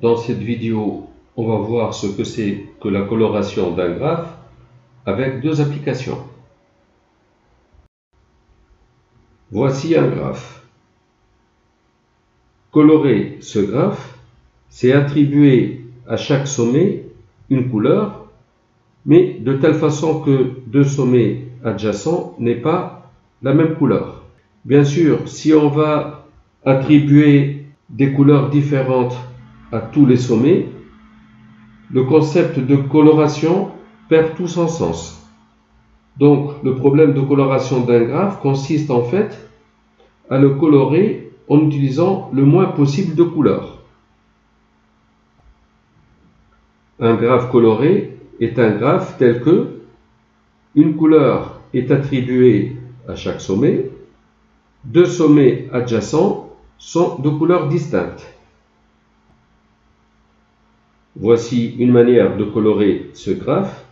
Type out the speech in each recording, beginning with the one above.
Dans cette vidéo, on va voir ce que c'est que la coloration d'un graphe avec deux applications. Voici un graphe. Colorer ce graphe, c'est attribuer à chaque sommet une couleur, mais de telle façon que deux sommets adjacents n'aient pas la même couleur. Bien sûr, si on va attribuer des couleurs différentes à tous les sommets, le concept de coloration perd tout son sens. Donc, le problème de coloration d'un graphe consiste en fait à le colorer en utilisant le moins possible de couleurs. Un graphe coloré est un graphe tel que une couleur est attribuée à chaque sommet, deux sommets adjacents sont de couleurs distinctes. Voici une manière de colorer ce graphe.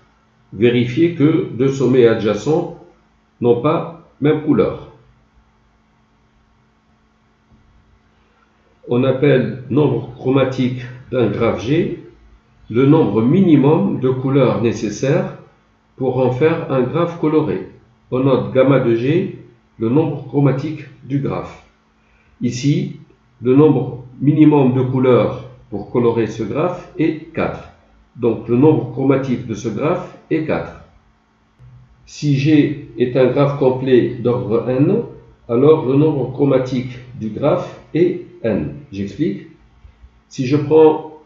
Vérifiez que deux sommets adjacents n'ont pas même couleur. On appelle nombre chromatique d'un graphe G le nombre minimum de couleurs nécessaires pour en faire un graphe coloré. On note gamma de G, le nombre chromatique du graphe. Ici, le nombre minimum de couleurs pour colorer ce graphe est 4. Donc le nombre chromatique de ce graphe est 4. Si G est un graphe complet d'ordre n, alors le nombre chromatique du graphe est n. J'explique. Si je prends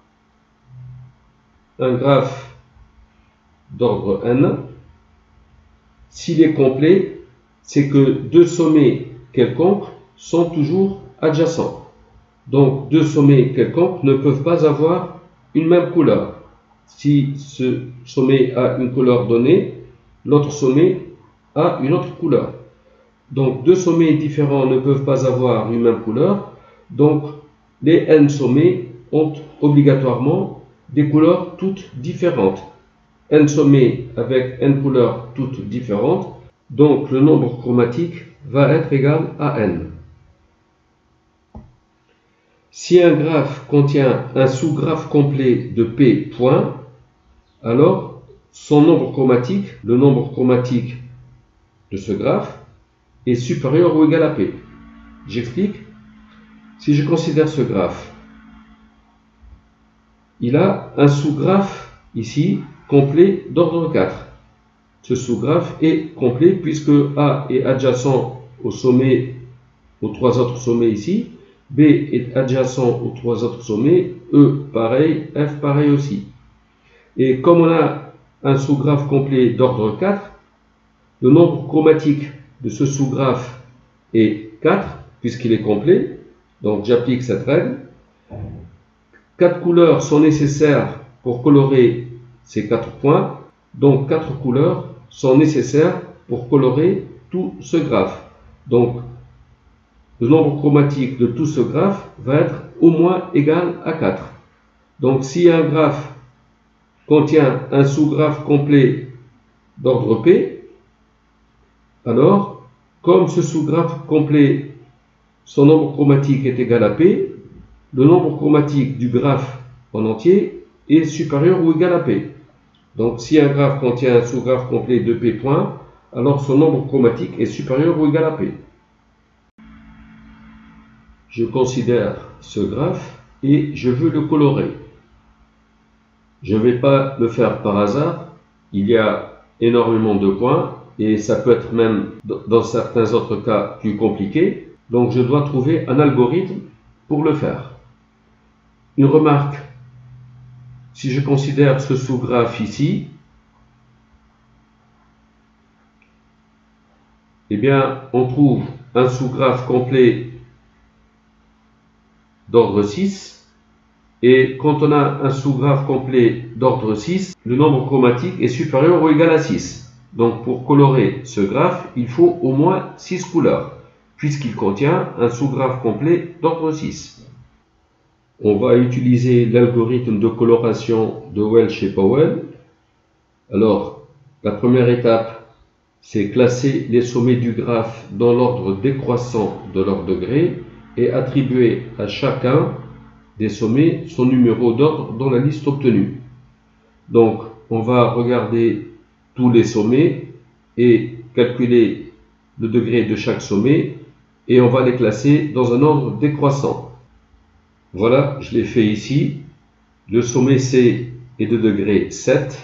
un graphe d'ordre n, s'il est complet, c'est que deux sommets quelconques sont toujours adjacents. Donc, deux sommets quelconques ne peuvent pas avoir une même couleur. Si ce sommet a une couleur donnée, l'autre sommet a une autre couleur. Donc, deux sommets différents ne peuvent pas avoir une même couleur. Donc, les n sommets ont obligatoirement des couleurs toutes différentes. N sommets avec n couleurs toutes différentes. Donc, le nombre chromatique va être égal à n. Si un graphe contient un sous-graphe complet de P points, alors son nombre chromatique, le nombre chromatique de ce graphe, est supérieur ou égal à P. J'explique. Si je considère ce graphe, il a un sous-graphe ici complet d'ordre 4. Ce sous-graphe est complet puisque A est adjacent au sommet, aux trois autres sommets ici. B est adjacent aux trois autres sommets, E pareil, F pareil aussi. Et comme on a un sous-graphe complet d'ordre 4, le nombre chromatique de ce sous-graphe est 4, puisqu'il est complet. Donc j'applique cette règle. 4 couleurs sont nécessaires pour colorer ces 4 points. Donc 4 couleurs sont nécessaires pour colorer tout ce graphe. Donc le nombre chromatique de tout ce graphe va être au moins égal à 4. Donc si un graphe contient un sous-graphe complet d'ordre P, alors comme ce sous-graphe complet, son nombre chromatique est égal à P, le nombre chromatique du graphe en entier est supérieur ou égal à P. Donc si un graphe contient un sous-graphe complet de P points, alors son nombre chromatique est supérieur ou égal à P. Je considère ce graphe et je veux le colorer. Je ne vais pas le faire par hasard. Il y a énormément de points et ça peut être même dans certains autres cas plus compliqué. Donc je dois trouver un algorithme pour le faire. Une remarque, si je considère ce sous-graphe ici, eh bien on trouve un sous-graphe complet d'ordre 6, et quand on a un sous-graphe complet d'ordre 6, le nombre chromatique est supérieur ou égal à 6. Donc pour colorer ce graphe, il faut au moins 6 couleurs, puisqu'il contient un sous-graphe complet d'ordre 6. On va utiliser l'algorithme de coloration de Welch et Powell. Alors, la première étape, c'est classer les sommets du graphe dans l'ordre décroissant de leur degré et attribuer à chacun des sommets son numéro d'ordre dans la liste obtenue. Donc, on va regarder tous les sommets et calculer le degré de chaque sommet et on va les classer dans un ordre décroissant. Voilà, je l'ai fait ici. Le sommet C est de degré 7.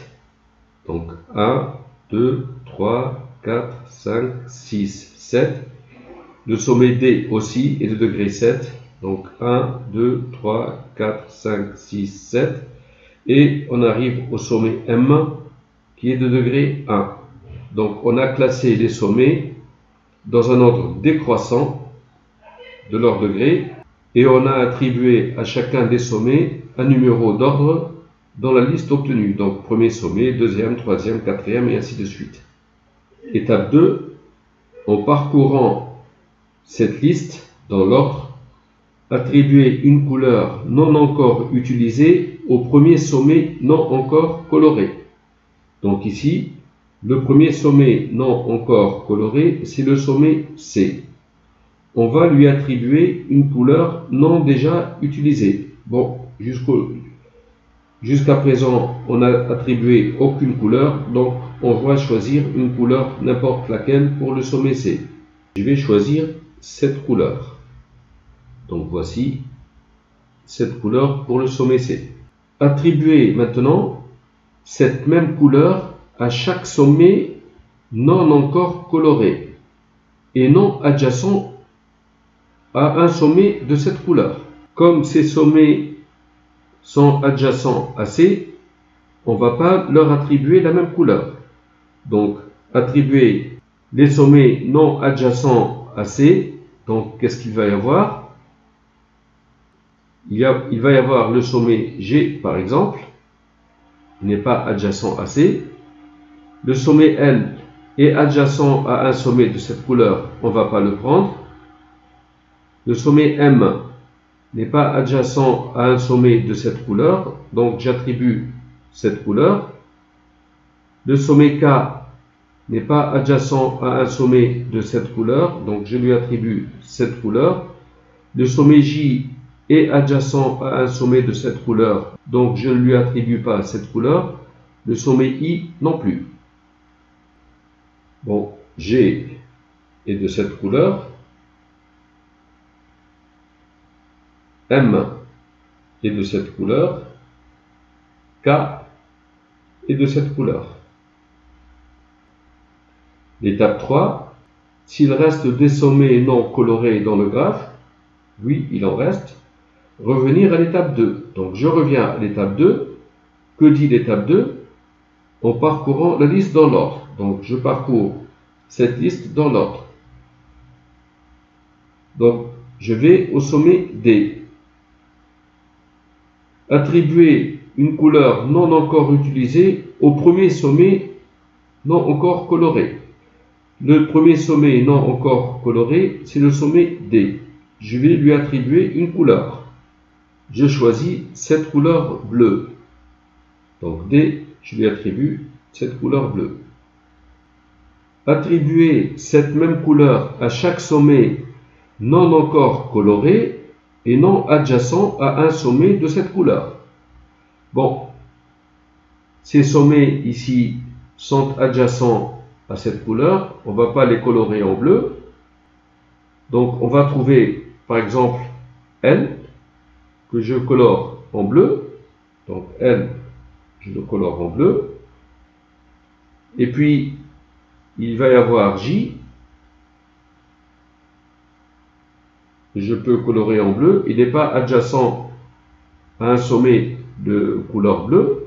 Donc 1, 2, 3, 4, 5, 6, 7. Le sommet D aussi est de degré 7. Donc 1, 2, 3, 4, 5, 6, 7. Et on arrive au sommet M qui est de degré 1. Donc on a classé les sommets dans un ordre décroissant de leur degré et on a attribué à chacun des sommets un numéro d'ordre dans la liste obtenue. Donc premier sommet, deuxième, troisième, quatrième et ainsi de suite. Étape 2, en parcourant cette liste dans l'ordre, attribuer une couleur non encore utilisée au premier sommet non encore coloré. Donc ici, le premier sommet non encore coloré, c'est le sommet C. On va lui attribuer une couleur non déjà utilisée. Bon, jusqu'à présent, on n'a attribué aucune couleur, donc on va choisir une couleur n'importe laquelle pour le sommet C. Je vais choisir cette couleur. Donc voici cette couleur pour le sommet C. Attribuer maintenant cette même couleur à chaque sommet non encore coloré et non adjacent à un sommet de cette couleur. Comme ces sommets sont adjacents à C, on ne va pas leur attribuer la même couleur. Donc, attribuer les sommets non adjacents à C, donc qu'est-ce qu'il va y avoir? Il va y avoir le sommet G par exemple, il n'est pas adjacent à C. Le sommet L est adjacent à un sommet de cette couleur, on ne va pas le prendre. Le sommet M n'est pas adjacent à un sommet de cette couleur, donc j'attribue cette couleur. Le sommet K n'est pas adjacent à un sommet de cette couleur, donc je lui attribue cette couleur. Le sommet J est adjacent à un sommet de cette couleur, donc je ne lui attribue pas cette couleur. Le sommet I non plus. Bon, G est de cette couleur. M est de cette couleur, K est de cette couleur. L'étape 3, s'il reste des sommets non colorés dans le graphe, oui, il en reste, revenir à l'étape 2. Donc je reviens à l'étape 2. Que dit l'étape 2? En parcourant la liste dans l'ordre. Donc je parcours cette liste dans l'ordre. Donc je vais au sommet D. Attribuer une couleur non encore utilisée au premier sommet non encore coloré. Le premier sommet non encore coloré, c'est le sommet D. Je vais lui attribuer une couleur. Je choisis cette couleur bleue. Donc D, je lui attribue cette couleur bleue. Attribuer cette même couleur à chaque sommet non encore coloré et non adjacent à un sommet de cette couleur. Bon, ces sommets ici sont adjacents à cette couleur, on ne va pas les colorer en bleu. Donc on va trouver par exemple L, que je colore en bleu. Donc L, je le colore en bleu. Et puis il va y avoir J, je peux colorer en bleu, il n'est pas adjacent à un sommet de couleur bleue.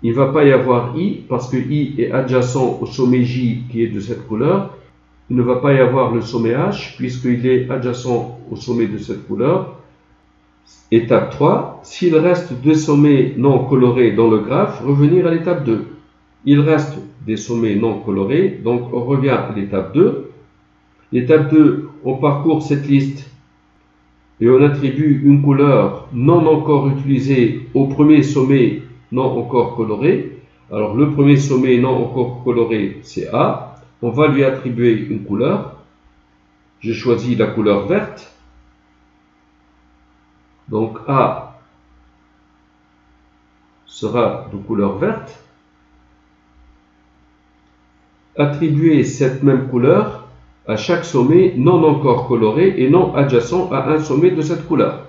Il ne va pas y avoir I, parce que I est adjacent au sommet J qui est de cette couleur. Il ne va pas y avoir le sommet H, puisqu'il est adjacent au sommet de cette couleur. Étape 3, s'il reste deux sommets non colorés dans le graphe, revenir à l'étape 2. Il reste des sommets non colorés, donc on revient à l'étape 2. L'étape 2, on parcourt cette liste et on attribue une couleur non encore utilisée au premier sommet non encore coloré. Alors le premier sommet non encore coloré, c'est A. On va lui attribuer une couleur. Je choisis la couleur verte. Donc A sera de couleur verte. Attribuer cette même couleur à chaque sommet non encore coloré et non adjacent à un sommet de cette couleur.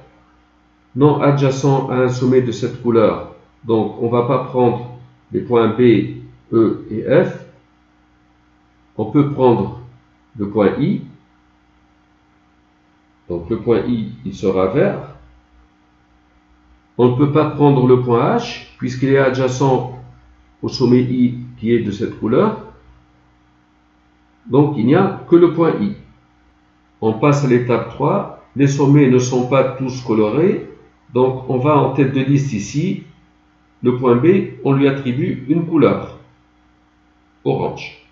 Non adjacent à un sommet de cette couleur, donc on ne va pas prendre les points B, E et F. On peut prendre le point I. Donc le point I, il sera vert. On ne peut pas prendre le point H, puisqu'il est adjacent au sommet I qui est de cette couleur. Donc il n'y a que le point I. On passe à l'étape 3. Les sommets ne sont pas tous colorés. Donc on va en tête de liste ici. Le point B, on lui attribue une couleur orange.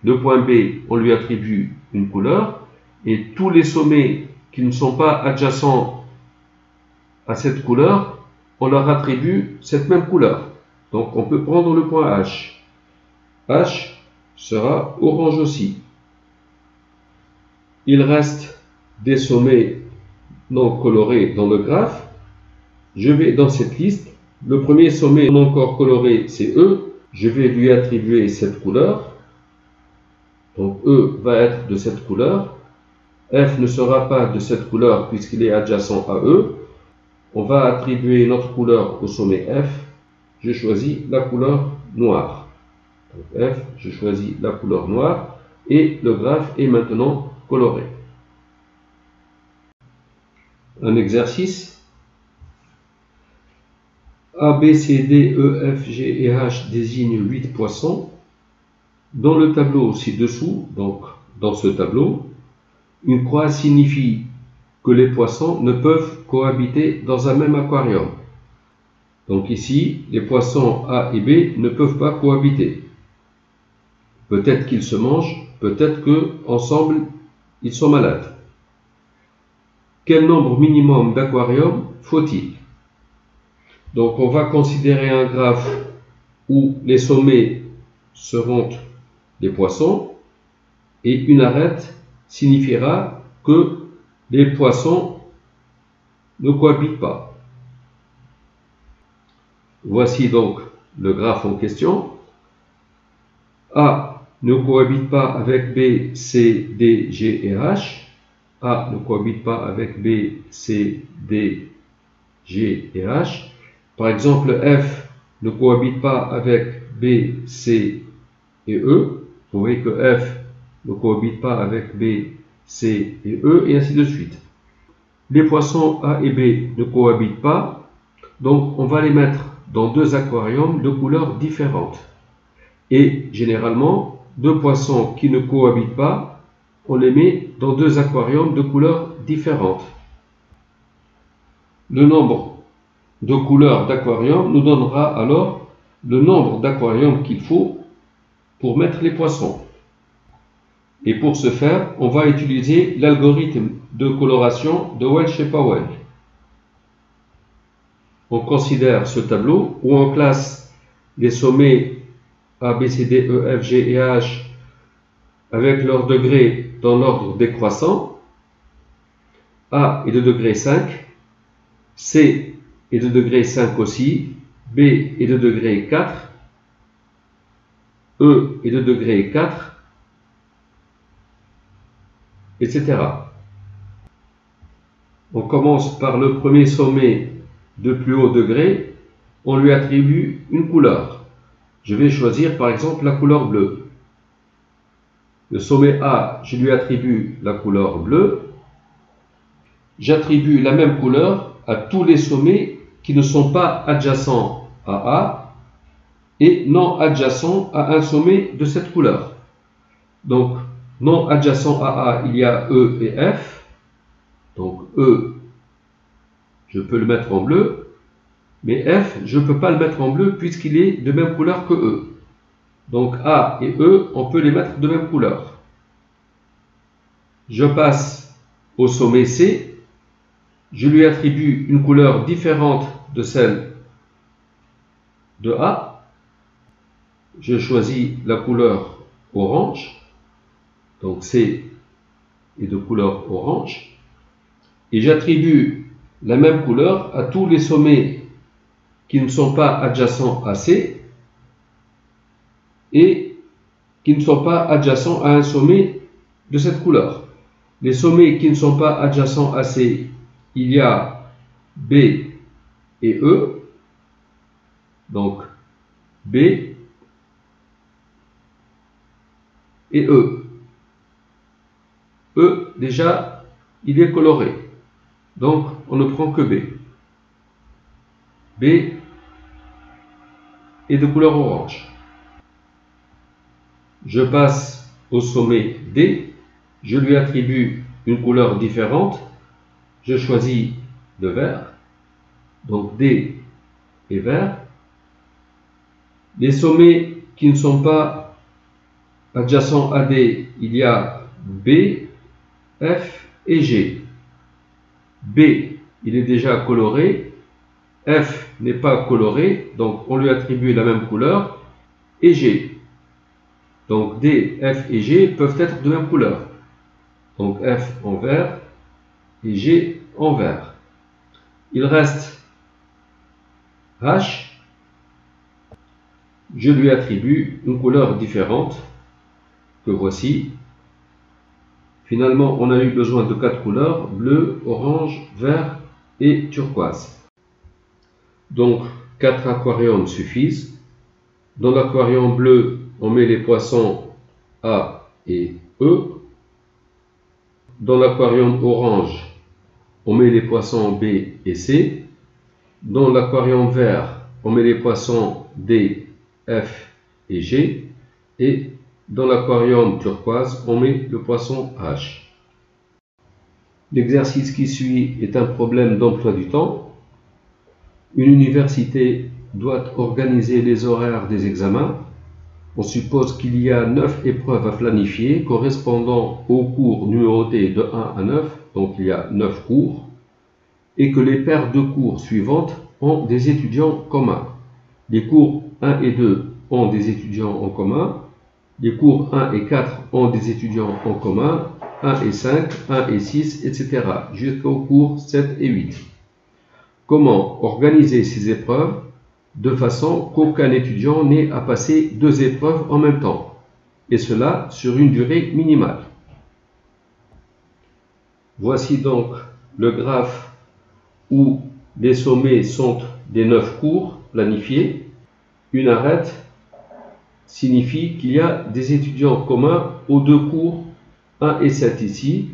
Le point B, on lui attribue une couleur. Et tous les sommets qui ne sont pas adjacents à cette couleur, on leur attribue cette même couleur. Donc on peut prendre le point H. H sera orange aussi. Il reste des sommets non colorés dans le graphe. Je vais dans cette liste. Le premier sommet non encore coloré, c'est E. Je vais lui attribuer cette couleur. Donc E va être de cette couleur. F ne sera pas de cette couleur puisqu'il est adjacent à E. On va attribuer notre couleur au sommet F. Je choisis la couleur noire. Donc F, je choisis la couleur noire et le graphe est maintenant coloré. Un exercice. A, B, C, D, E, F, G et H désignent 8 poissons. Dans le tableau ci-dessous, donc dans ce tableau, une croix signifie que les poissons ne peuvent cohabiter dans un même aquarium. Donc ici, les poissons A et B ne peuvent pas cohabiter. Peut-être qu'ils se mangent, peut-être qu'ensemble, ils sont malades. Quel nombre minimum d'aquariums faut-il? Donc on va considérer un graphe où les sommets seront des poissons et une arête signifiera que les poissons ne cohabitent pas. Voici donc le graphe en question. A ne cohabite pas avec B, C, D, G et H. A ne cohabite pas avec B, C, D, G et H. Par exemple, F ne cohabite pas avec B, C et E. Vous voyez que F ne cohabite pas avec B, C et E, et ainsi de suite. Les poissons A et B ne cohabitent pas, donc on va les mettre dans deux aquariums de couleurs différentes. Et généralement, deux poissons qui ne cohabitent pas, on les met dans deux aquariums de couleurs différentes. Le nombre de couleurs d'aquarium nous donnera alors le nombre d'aquariums qu'il faut pour mettre les poissons. Et pour ce faire, on va utiliser l'algorithme de coloration de Welch et Powell. On considère ce tableau où on classe les sommets A, B, C, D, E, F, G et H avec leur degré dans l'ordre décroissant. A est de degré 5, C est de degré 5 aussi, B est de degré 4, E est de degré 4, etc. On commence par le premier sommet de plus haut degré, on lui attribue une couleur. Je vais choisir par exemple la couleur bleue. Le sommet A, je lui attribue la couleur bleue. J'attribue la même couleur à tous les sommets qui ne sont pas adjacents à A et non adjacents à un sommet de cette couleur. Donc, non adjacent à A, il y a E et F. Donc, E, je peux le mettre en bleu, mais F, je ne peux pas le mettre en bleu puisqu'il est de même couleur que E. Donc, A et E, on peut les mettre de même couleur. Je passe au sommet C. Je lui attribue une couleur différente de celle de A. Je choisis la couleur orange. Donc C est de couleur orange. Et j'attribue la même couleur à tous les sommets qui ne sont pas adjacents à C et qui ne sont pas adjacents à un sommet de cette couleur. Les sommets qui ne sont pas adjacents à C, il y a B et E. Donc B et E. E, déjà, il est coloré. Donc, on ne prend que B. B est de couleur orange. Je passe au sommet D. Je lui attribue une couleur différente. Je choisis le vert. Donc, D est vert. Les sommets qui ne sont pas adjacents à D, il y a B, F et G. B, il est déjà coloré. F n'est pas coloré, donc on lui attribue la même couleur. Et G. Donc D, F et G peuvent être de même couleur. Donc F en vert et G en vert. Il reste H. Je lui attribue une couleur différente que voici. Finalement, on a eu besoin de 4 couleurs, bleu, orange, vert et turquoise. Donc, 4 aquariums suffisent. Dans l'aquarium bleu, on met les poissons A et E. Dans l'aquarium orange, on met les poissons B et C. Dans l'aquarium vert, on met les poissons D, F et G. Et dans l'aquarium turquoise, on met le poisson H. L'exercice qui suit est un problème d'emploi du temps. Une université doit organiser les horaires des examens. On suppose qu'il y a 9 épreuves à planifier correspondant aux cours numérotés de 1 à 9, donc il y a 9 cours, et que les paires de cours suivantes ont des étudiants communs. Les cours 1 et 2 ont des étudiants en commun, les cours 1 et 4 ont des étudiants en commun, 1 et 5, 1 et 6, etc. jusqu'au cours 7 et 8. Comment organiser ces épreuves de façon qu'aucun étudiant n'ait à passer 2 épreuves en même temps, et cela sur une durée minimale. Voici donc le graphe où les sommets sont des 9 cours planifiés. Une arête signifie qu'il y a des étudiants communs aux 2 cours 1 et 7 ici.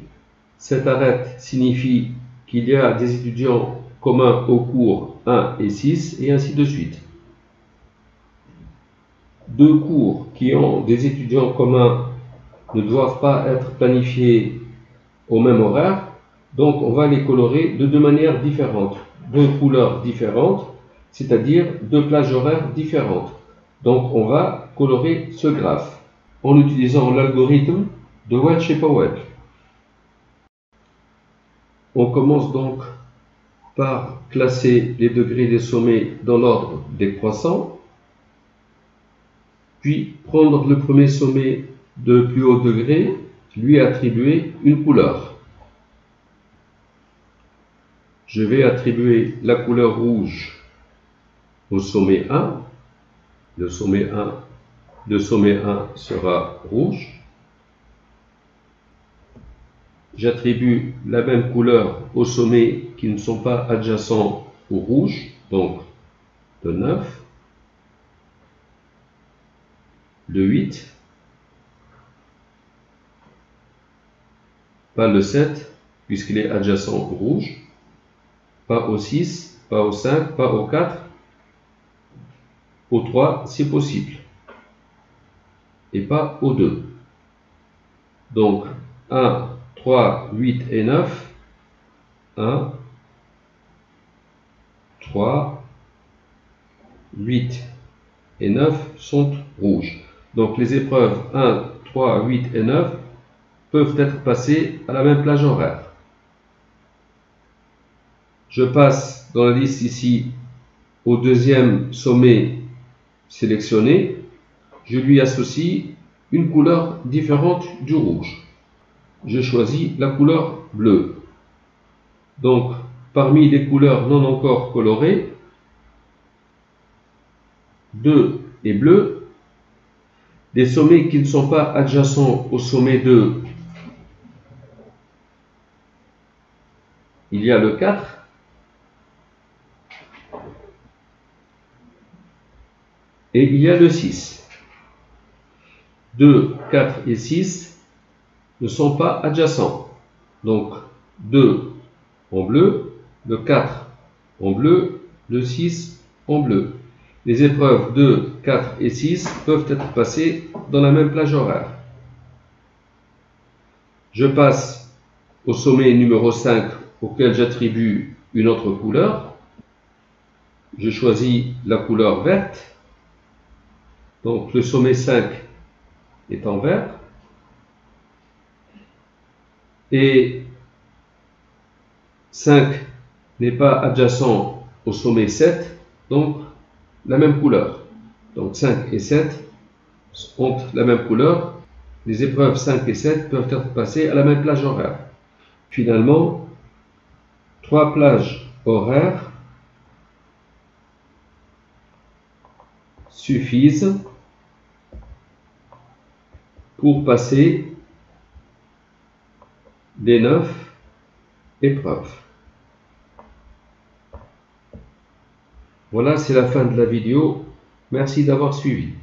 Cette arête signifie qu'il y a des étudiants communs aux cours 1 et 6 et ainsi de suite. 2 cours qui ont des étudiants communs ne doivent pas être planifiés au même horaire, donc on va les colorer de 2 manières différentes, 2 couleurs différentes, c'est-à-dire 2 plages horaires différentes. Donc on va colorer ce graphe en utilisant l'algorithme de Welch et Powell. On commence donc par classer les degrés des sommets dans l'ordre décroissant, puis prendre le premier sommet de plus haut degré, lui attribuer une couleur. Je vais attribuer la couleur rouge au sommet 1. Le sommet 1 sera rouge. J'attribue la même couleur aux sommets qui ne sont pas adjacents au rouge, donc le 9, le 8, pas le 7, puisqu'il est adjacent au rouge, pas au 6, pas au 5, pas au 4, au 3 si possible, et pas au 2. Donc 1, 3, 8 et 9, 1, 3, 8 et 9 sont rouges. Donc les épreuves 1, 3, 8 et 9 peuvent être passées à la même plage horaire. Je passe dans la liste ici au deuxième sommet sélectionné. Je lui associe une couleur différente du rouge. Je choisis la couleur bleue. Donc parmi les couleurs non encore colorées, 2 est bleu. Les sommets qui ne sont pas adjacents au sommet 2, il y a le 4. Et il y a le 6. 2, 4 et 6 ne sont pas adjacents. Donc 2 en bleu, le 4 en bleu, le 6 en bleu. Les épreuves 2, 4 et 6 peuvent être passées dans la même plage horaire. Je passe au sommet numéro 5 auquel j'attribue une autre couleur. Je choisis la couleur verte. Donc le sommet 5 est en vert. Et 5 n'est pas adjacent au sommet 7, donc la même couleur. Donc 5 et 7 ont la même couleur. Les épreuves 5 et 7 peuvent être passées à la même plage horaire. Finalement, 3 plages horaires suffisent pour passer les 9 épreuves. Voilà, c'est la fin de la vidéo. Merci d'avoir suivi.